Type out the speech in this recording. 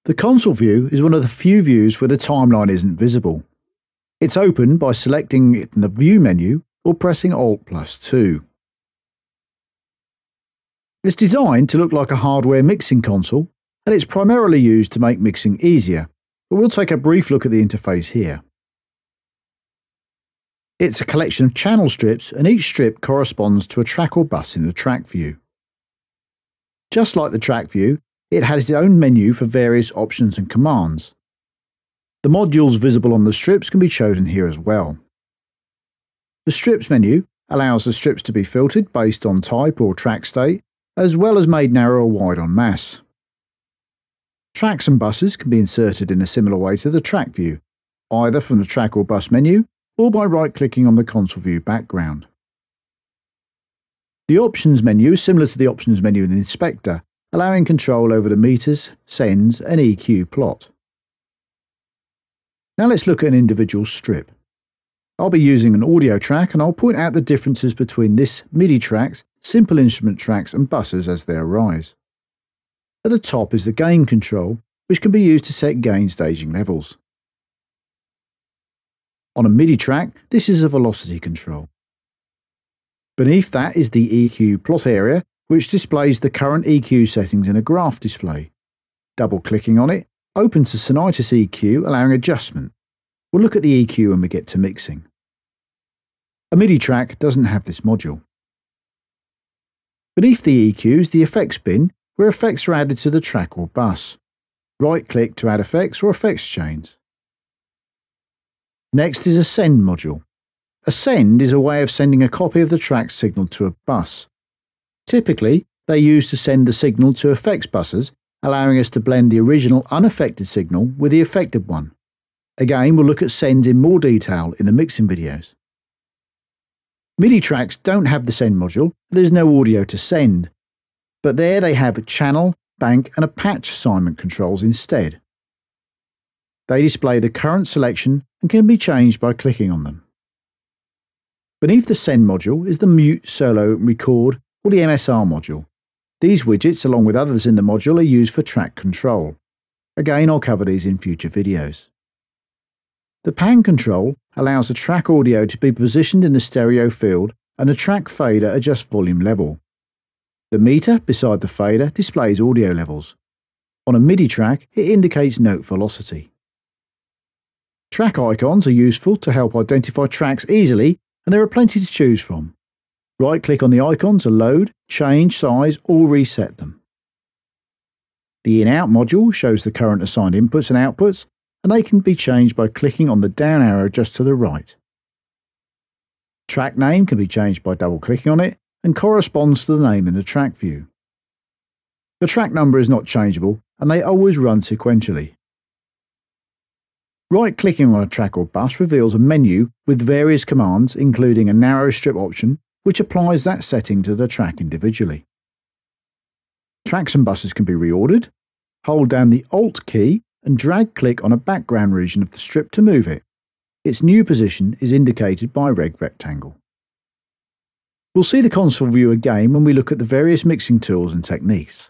The console view is one of the few views where the timeline isn't visible. It's opened by selecting it in the View menu or pressing Alt+2. It's designed to look like a hardware mixing console, and it's primarily used to make mixing easier, but we'll take a brief look at the interface here. It's a collection of channel strips, and each strip corresponds to a track or bus in the track view. Just like the track view, it has its own menu for various options and commands. The modules visible on the strips can be chosen here as well. The strips menu allows the strips to be filtered based on type or track state, as well as made narrow or wide on mass. Tracks and buses can be inserted in a similar way to the track view, either from the track or bus menu or by right-clicking on the console view background. The options menu is similar to the options menu in the inspector, allowing control over the meters, sends and EQ plot. Now let's look at an individual strip. I'll be using an audio track, and I'll point out the differences between this MIDI tracks, simple instrument tracks and buses as they arise. At the top is the gain control, which can be used to set gain staging levels. On a MIDI track, this is a velocity control. Beneath that is the EQ plot area, which displays the current EQ settings in a graph display. Double-clicking on it opens the Sonitis EQ, allowing adjustment. We'll look at the EQ when we get to mixing. A MIDI track doesn't have this module. Beneath the EQ is the effects bin, where effects are added to the track or bus. Right-click to add effects or effects chains. Next is a send module. A send is a way of sending a copy of the track signal to a bus. Typically, they're used to send the signal to effects buses, allowing us to blend the original unaffected signal with the affected one. Again, we'll look at sends in more detail in the mixing videos. MIDI tracks don't have the send module, there's no audio to send, but there they have channel, bank and a patch assignment controls instead. They display the current selection and can be changed by clicking on them. Beneath the send module is the mute, solo, and record, or the MSR module. These widgets, along with others in the module, are used for track control. Again, I'll cover these in future videos. The pan control allows the track audio to be positioned in the stereo field, and the track fader adjusts volume level. The meter beside the fader displays audio levels. On a MIDI track, it indicates note velocity. Track icons are useful to help identify tracks easily, and there are plenty to choose from. Right-click on the icon to load, change size or reset them. The in-out module shows the current assigned inputs and outputs, and they can be changed by clicking on the down arrow just to the right. Track name can be changed by double-clicking on it and corresponds to the name in the track view. The track number is not changeable, and they always run sequentially. Right-clicking on a track or bus reveals a menu with various commands, including a narrow strip option, which applies that setting to the track individually. Tracks and buses can be reordered. Hold down the Alt key and drag-click on a background region of the strip to move it. Its new position is indicated by a red rectangle. We'll see the console view again when we look at the various mixing tools and techniques.